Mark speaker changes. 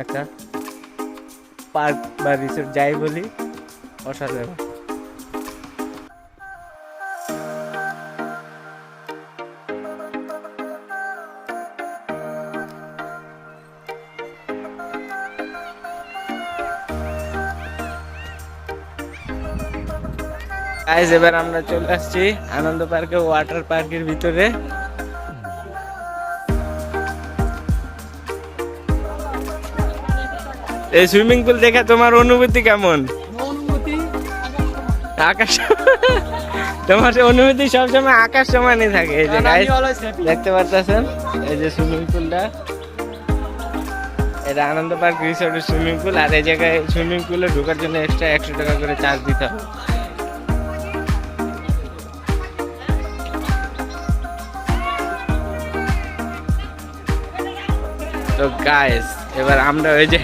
Speaker 1: একটা পার্ক বা রিসোর্ট যাই বলি, অসাধারণ। গাইস এবার আমরা চলে আসছি আনন্দ পার্কে, ওয়াটার পার্কের ভিতরে। এই সুইমিং পুল দেখে তোমার অনুভূতি কেমন? আকাশ, তোমার অনুভূতি সবসময় আকাশ সমানই থাকে। এই যে গাইস দেখতে পাচ্ছেন, এই যে সুইমিং পুলটা, এটা আনন্দ পার্ক রিসোর্টের সুইমিং পুল। আর এই জায়গায় সুইমিং পুলে ঢোকার জন্য এক্সট্রা 100 টাকা করে চার্জ দিতে হবে। তো গাইস এবার আমরা ওই যে